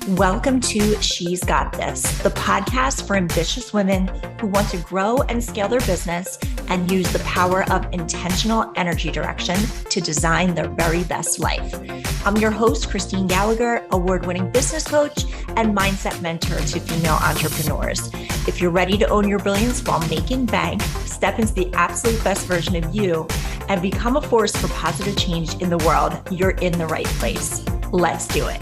Welcome to She's Got This, the podcast for ambitious women who want to grow and scale their business and use the power of intentional energy direction to design their very best life. I'm your host, Christine Gallagher, award-winning business coach and mindset mentor to female entrepreneurs. If you're ready to own your brilliance while making bank, step into the absolute best version of you, and become a force for positive change in the world, you're in the right place. Let's do it.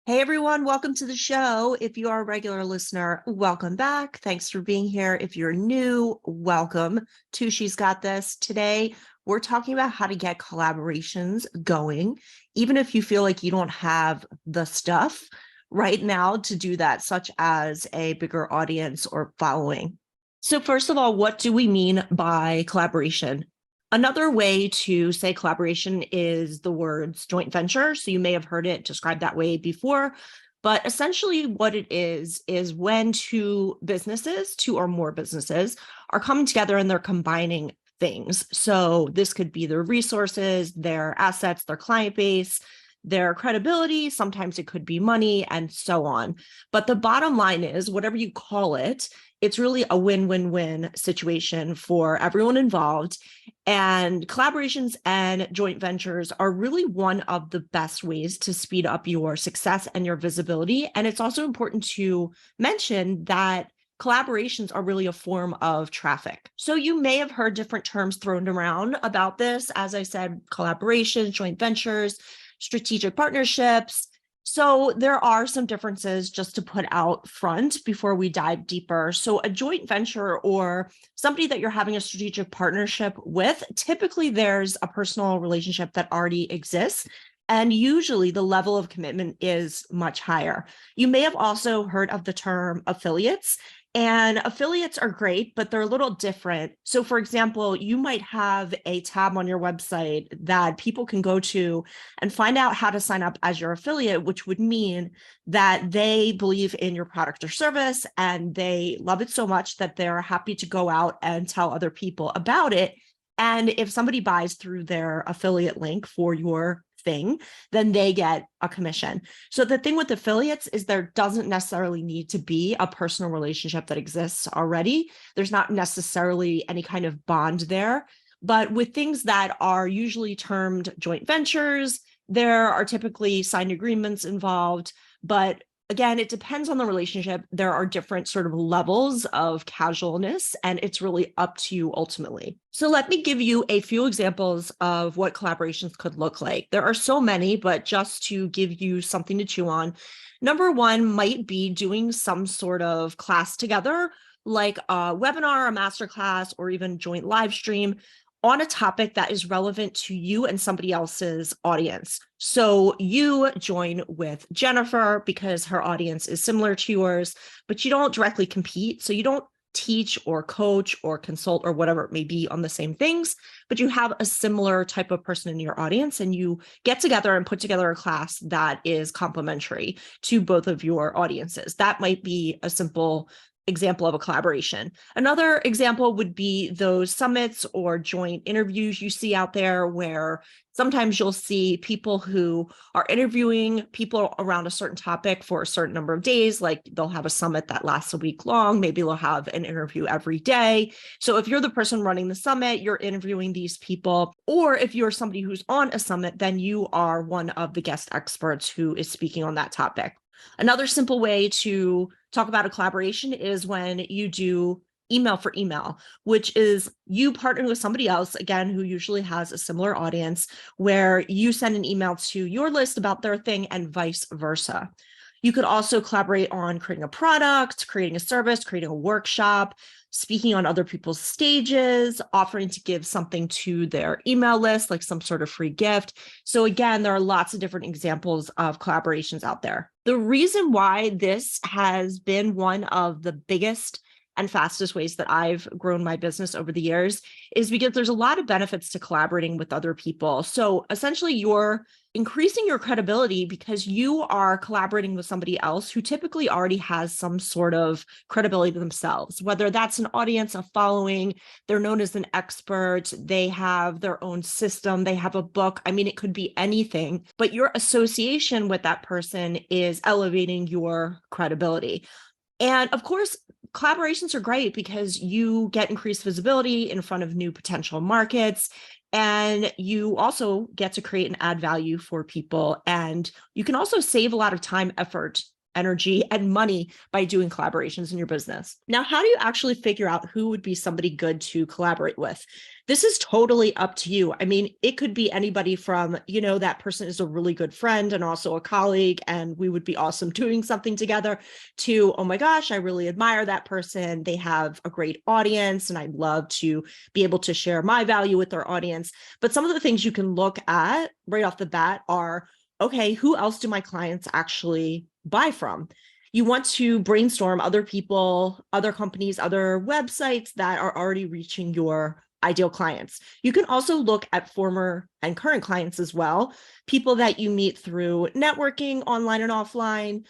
Hey everyone, welcome to the show. If you are a regular listener, welcome back. Thanks for being here. If you're new, welcome to She's Got This. Today, we're talking about how to get collaborations going, even if you feel like you don't have the stuff right now to do that, such as a bigger audience or following. So first of all, what do we mean by collaboration? Another way to say collaboration is the words joint venture. So you may have heard it described that way before, but essentially what it is when two or more businesses are coming together and they're combining things. So this could be their resources, their assets, their client base, their credibility. Sometimes it could be money and so on. But the bottom line is, whatever you call it, it's really a win-win-win situation for everyone involved. And collaborations and joint ventures are really one of the best ways to speed up your success and your visibility. And it's also important to mention that collaborations are really a form of traffic. So you may have heard different terms thrown around about this. As I said, collaborations, joint ventures, strategic partnerships. So there are some differences just to put out front before we dive deeper. So a joint venture or somebody that you're having a strategic partnership with, typically there's a personal relationship that already exists. And usually the level of commitment is much higher. You may have also heard of the term affiliates. And affiliates are great, but they're a little different. So for example, you might have a tab on your website that people can go to and find out how to sign up as your affiliate, which would mean that they believe in your product or service and they love it so much that they're happy to go out and tell other people about it. And if somebody buys through their affiliate link for your thing, then they get a commission. So the thing with affiliates is there doesn't necessarily need to be a personal relationship that exists already. There's not necessarily any kind of bond there. But with things that are usually termed joint ventures, there are typically signed agreements involved. But again, it depends on the relationship. There are different sort of levels of casualness, and it's really up to you ultimately. So let me give you a few examples of what collaborations could look like. There are so many, but just to give you something to chew on, number one might be doing some sort of class together, like a webinar, a masterclass, or even joint live stream on a topic that is relevant to you and somebody else's audience. So you join with Jennifer because her audience is similar to yours, but you don't directly compete. So you don't teach or coach or consult or whatever it may be on the same things, but you have a similar type of person in your audience and you get together and put together a class that is complementary to both of your audiences. That might be a simple example of a collaboration. Another example would be those summits or joint interviews you see out there where sometimes you'll see people who are interviewing people around a certain topic for a certain number of days, like they'll have a summit that lasts a week long, maybe they'll have an interview every day. So if you're the person running the summit, you're interviewing these people, or if you're somebody who's on a summit, then you are one of the guest experts who is speaking on that topic. Another simple way to talk about a collaboration is when you do email for email, which is you partnering with somebody else, again, who usually has a similar audience, where you send an email to your list about their thing and vice versa. You could also collaborate on creating a product, creating a service, creating a workshop, speaking on other people's stages, offering to give something to their email list, like some sort of free gift. So again, there are lots of different examples of collaborations out there. The reason why this has been one of the biggest and fastest ways that I've grown my business over the years is because there's a lot of benefits to collaborating with other people. So essentially, you're increasing your credibility because you are collaborating with somebody else who typically already has some sort of credibility themselves, whether that's an audience, a following, they're known as an expert, they have their own system, they have a book. I mean, it could be anything, but your association with that person is elevating your credibility. And of course, collaborations are great because you get increased visibility in front of new potential markets. And you also get to create and add value for people. And you can also save a lot of time, effort, energy, and money by doing collaborations in your business. Now, how do you actually figure out who would be somebody good to collaborate with? This is totally up to you. I mean, it could be anybody from, that person is a really good friend and also a colleague, and we would be awesome doing something together, to, oh my gosh, I really admire that person. They have a great audience, and I'd love to be able to share my value with their audience. But some of the things you can look at right off the bat are, okay, who else do my clients actually buy from? You want to brainstorm other people, other companies, other websites that are already reaching your ideal clients. You can also look at former and current clients as well, people that you meet through networking online and offline,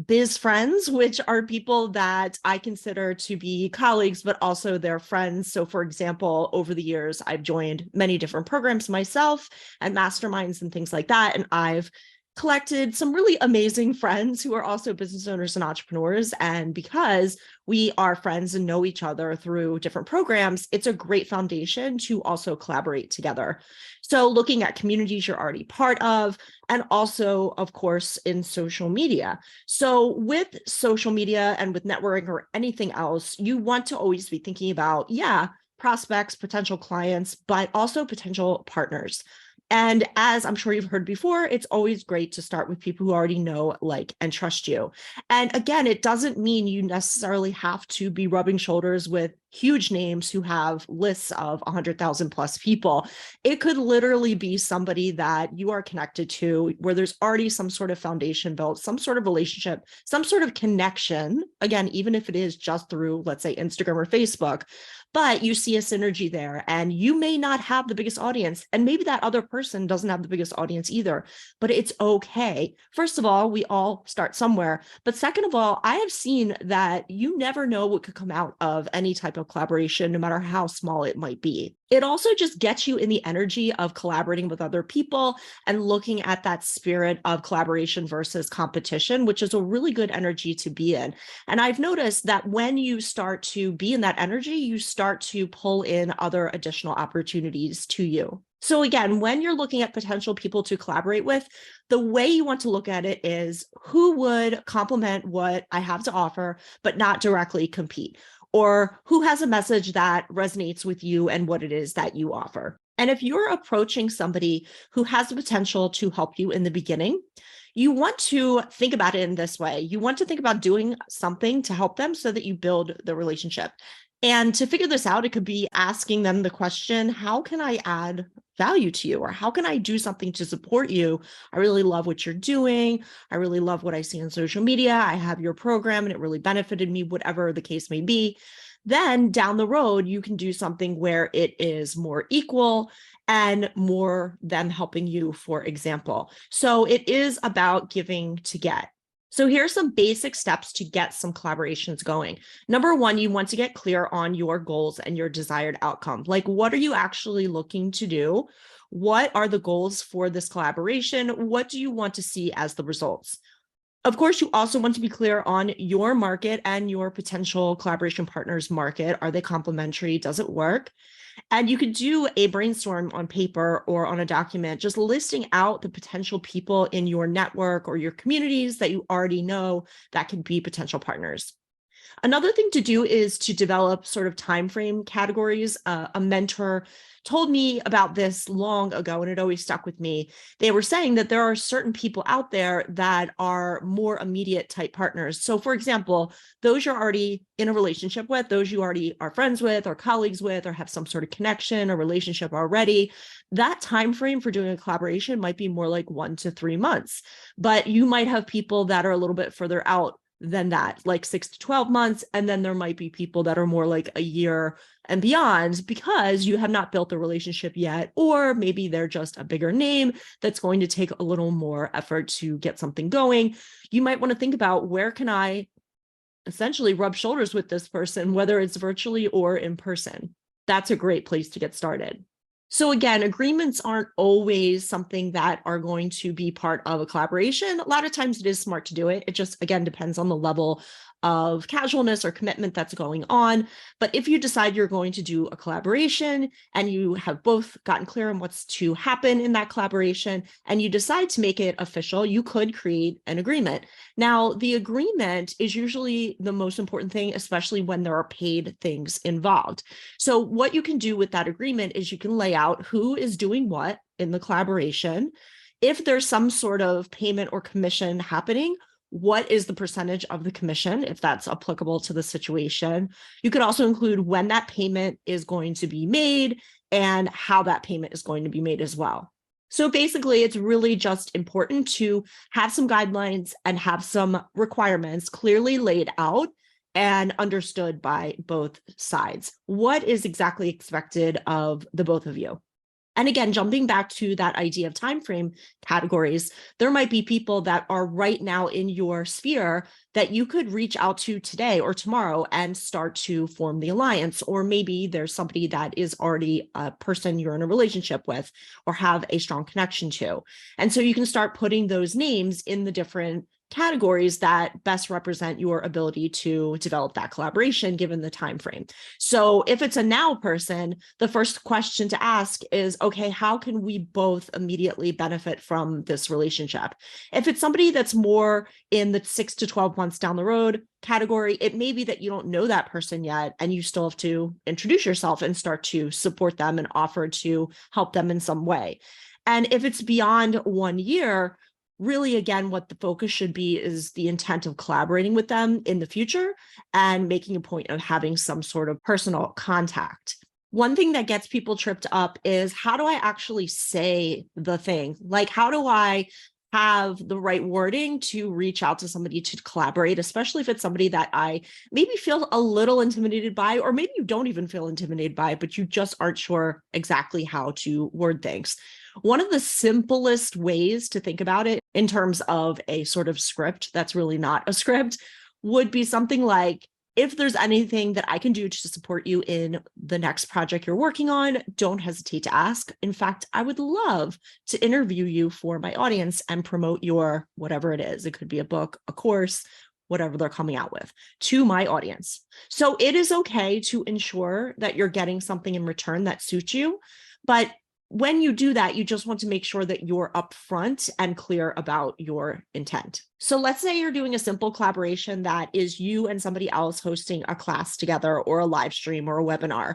biz friends, which are people that I consider to be colleagues, but also their friends. So for example, over the years, I've joined many different programs myself and masterminds and things like that. And I've collected some really amazing friends who are also business owners and entrepreneurs. And because we are friends and know each other through different programs, it's a great foundation to also collaborate together. So looking at communities you're already part of, and also, of course, in social media. So with social media and with networking or anything else, you want to always be thinking about, prospects, potential clients, but also potential partners. And as I'm sure you've heard before, it's always great to start with people who already know, like, and trust you. And again, it doesn't mean you necessarily have to be rubbing shoulders with huge names who have lists of 100,000 plus people. It could literally be somebody that you are connected to, where there's already some sort of foundation built, some sort of relationship, some sort of connection. Again, even if it is just through, let's say, Instagram or Facebook, but you see a synergy there, and you may not have the biggest audience, and maybe that other person doesn't have the biggest audience either, but it's okay. First of all, we all start somewhere. But second of all, I have seen that you never know what could come out of any type of collaboration, no matter how small it might be. It also just gets you in the energy of collaborating with other people and looking at that spirit of collaboration versus competition, which is a really good energy to be in. And I've noticed that when you start to be in that energy, you start to pull in other additional opportunities to you. So again, when you're looking at potential people to collaborate with, the way you want to look at it is, who would complement what I have to offer, but not directly compete? Or who has a message that resonates with you and what it is that you offer? And if you're approaching somebody who has the potential to help you in the beginning, you want to think about it in this way. You want to think about doing something to help them so that you build the relationship. And to figure this out, it could be asking them the question, how can I add value to you? Or how can I do something to support you? I really love what you're doing. I really love what I see on social media. I have your program and it really benefited me, whatever the case may be. Then down the road, you can do something where it is more equal and more them helping you, for example. So it is about giving to get. So here are some basic steps to get some collaborations going. Number one, you want to get clear on your goals and your desired outcome. Like, what are you actually looking to do? What are the goals for this collaboration? What do you want to see as the results? Of course, you also want to be clear on your market and your potential collaboration partners' market. Are they complementary? Does it work? And you could do a brainstorm on paper or on a document, just listing out the potential people in your network or your communities that you already know that could be potential partners. Another thing to do is to develop sort of time frame categories. A mentor told me about this long ago, and it always stuck with me. They were saying that there are certain people out there that are more immediate type partners. So for example, those you're already in a relationship with, those you already are friends with or colleagues with, or have some sort of connection or relationship already, that time frame for doing a collaboration might be more like 1 to 3 months. But you might have people that are a little bit further out than that, like 6 to 12 months. And then there might be people that are more like a year and beyond because you have not built a relationship yet, or maybe they're just a bigger name that's going to take a little more effort to get something going. You might want to think about, where can I essentially rub shoulders with this person, whether it's virtually or in person? That's a great place to get started. So again, agreements aren't always something that are going to be part of a collaboration. A lot of times it is smart to do it. It just, again, depends on the level of casualness or commitment that's going on. But if you decide you're going to do a collaboration and you have both gotten clear on what's to happen in that collaboration and you decide to make it official, you could create an agreement. Now, the agreement is usually the most important thing, especially when there are paid things involved. So what you can do with that agreement is you can lay out who is doing what in the collaboration. If there's some sort of payment or commission happening, what is the percentage of the commission, if that's applicable to the situation. You could also include when that payment is going to be made and how that payment is going to be made as well. So basically, it's really just important to have some guidelines and have some requirements clearly laid out and understood by both sides. What is exactly expected of the both of you? And again, jumping back to that idea of time frame categories, there might be people that are right now in your sphere that you could reach out to today or tomorrow and start to form the alliance. Or maybe there's somebody that is already a person you're in a relationship with or have a strong connection to. And so you can start putting those names in the different categories that best represent your ability to develop that collaboration given the time frame. So if it's a now person, the first question to ask is, okay, how can we both immediately benefit from this relationship? If it's somebody that's more in the 6 to 12 months down the road category, it may be that you don't know that person yet and you still have to introduce yourself and start to support them and offer to help them in some way. And if it's beyond 1 year, really, again, what the focus should be is the intent of collaborating with them in the future and making a point of having some sort of personal contact. One thing that gets people tripped up is, how do I actually say the thing? Like, how do I have the right wording to reach out to somebody to collaborate, especially if it's somebody that I maybe feel a little intimidated by, or maybe you don't even feel intimidated by, but you just aren't sure exactly how to word things. One of the simplest ways to think about it in terms of a sort of script that's really not a script would be something like, if there's anything that I can do to support you in the next project you're working on, don't hesitate to ask. In fact, I would love to interview you for my audience and promote your whatever it is. It could be a book, a course, whatever they're coming out with, to my audience. So it is okay to ensure that you're getting something in return that suits you. But when you do that, you just want to make sure that you're upfront and clear about your intent. So let's say you're doing a simple collaboration that is you and somebody else hosting a class together, or a live stream or a webinar.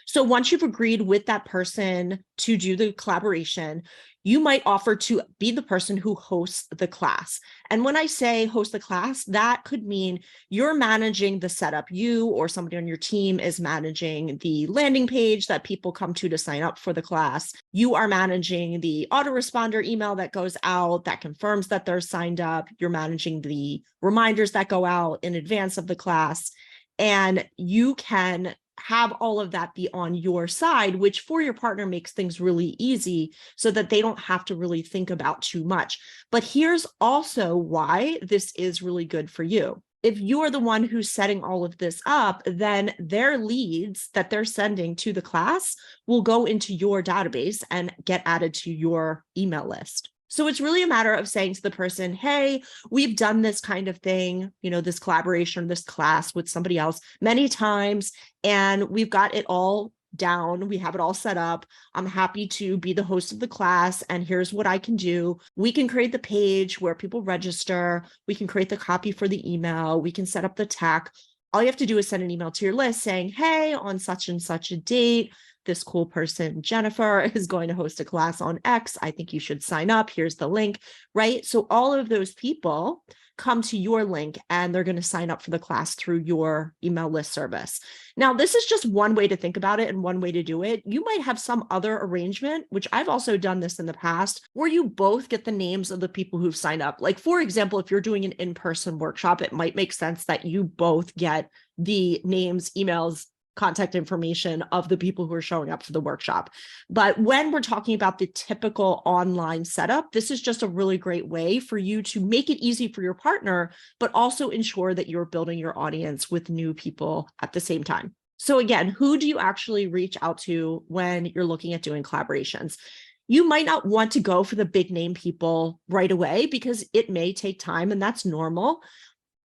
So once you've agreed with that person to do the collaboration, you might offer to be the person who hosts the class. And when I say host the class, that could mean you're managing the setup. You or somebody on your team is managing the landing page that people come to sign up for the class. You are managing the autoresponder email that goes out that confirms that they're signed up. You're managing the reminders that go out in advance of the class. And you can have all of that be on your side, which for your partner makes things really easy so that they don't have to really think about too much. But here's also why this is really good for you. If you're the one who's setting all of this up, then their leads that they're sending to the class will go into your database and get added to your email list. So it's really a matter of saying to the person, hey, we've done this kind of thing, this collaboration, this class with somebody else many times, and we've got it all down. We have it all set up. I'm happy to be the host of the class, and here's what I can do. We can create the page where people register. We can create the copy for the email. We can set up the tech. All you have to do is send an email to your list saying, hey, on such and such a date, this cool person, Jennifer, is going to host a class on X. I think you should sign up. Here's the link, right? So all of those people come to your link and they're going to sign up for the class through your email list service. Now, this is just one way to think about it and one way to do it. You might have some other arrangement, which I've also done this in the past, where you both get the names of the people who've signed up. Like, for example, if you're doing an in-person workshop, it might make sense that you both get the names, emails, contact information of the people who are showing up for the workshop. But when we're talking about the typical online setup, this is just a really great way for you to make it easy for your partner, but also ensure that you're building your audience with new people at the same time. So again, who do you actually reach out to when you're looking at doing collaborations? You might not want to go for the big name people right away because it may take time, and that's normal.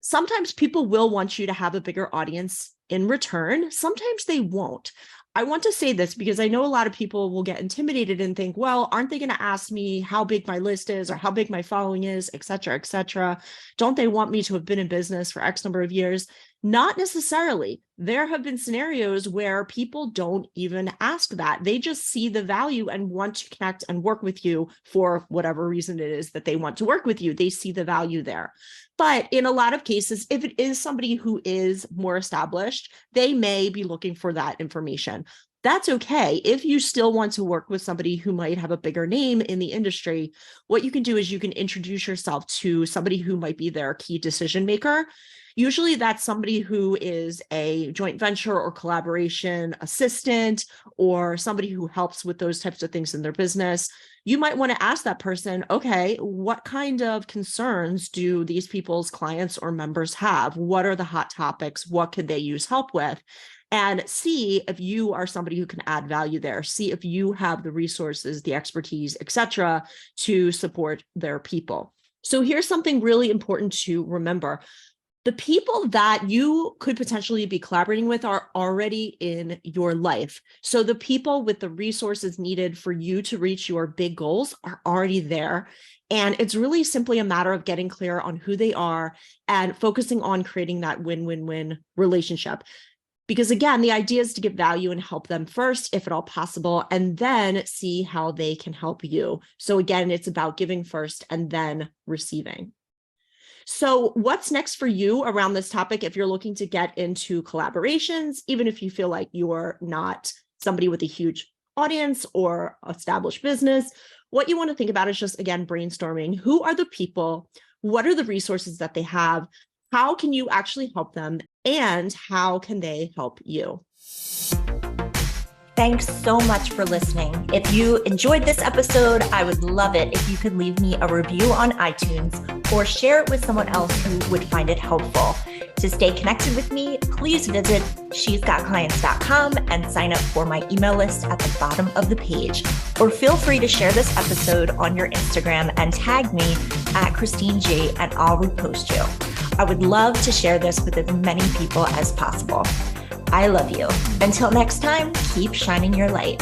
Sometimes people will want you to have a bigger audience in return. Sometimes they won't. I want to say this because I know a lot of people will get intimidated and think, well, aren't they going to ask me how big my list is or how big my following is, et cetera, et cetera? Don't they want me to have been in business for X number of years? Not necessarily. There have been scenarios where people don't even ask that. They just see the value and want to connect and work with you for whatever reason it is that they want to work with you. They see the value there. But in a lot of cases, if it is somebody who is more established, they may be looking for that information. That's okay. If you still want to work with somebody who might have a bigger name in the industry, what you can do is you can introduce yourself to somebody who might be their key decision maker. Usually that's somebody who is a joint venture or collaboration assistant or somebody who helps with those types of things in their business. You might want to ask that person, okay, what kind of concerns do these people's clients or members have? What are the hot topics? What could they use help with? And see if you are somebody who can add value there. See if you have the resources, the expertise, et cetera, to support their people. So here's something really important to remember. The people that you could potentially be collaborating with are already in your life. So the people with the resources needed for you to reach your big goals are already there. And it's really simply a matter of getting clear on who they are and focusing on creating that win-win-win relationship. Because again, the idea is to give value and help them first, if at all possible, and then see how they can help you. So again, it's about giving first and then receiving. So what's next for you around this topic if you're looking to get into collaborations, even if you feel like you're not somebody with a huge audience or established business? What you want to think about is just, again, brainstorming. Who are the people? What are the resources that they have? How can you actually help them? And how can they help you? Thanks so much for listening. If you enjoyed this episode, I would love it if you could leave me a review on iTunes or share it with someone else who would find it helpful. To stay connected with me, please visit shesgotclients.com and sign up for my email list at the bottom of the page. Or feel free to share this episode on your Instagram and tag me at Christine G and I'll repost you. I would love to share this with as many people as possible. I love you. Until next time, keep shining your light.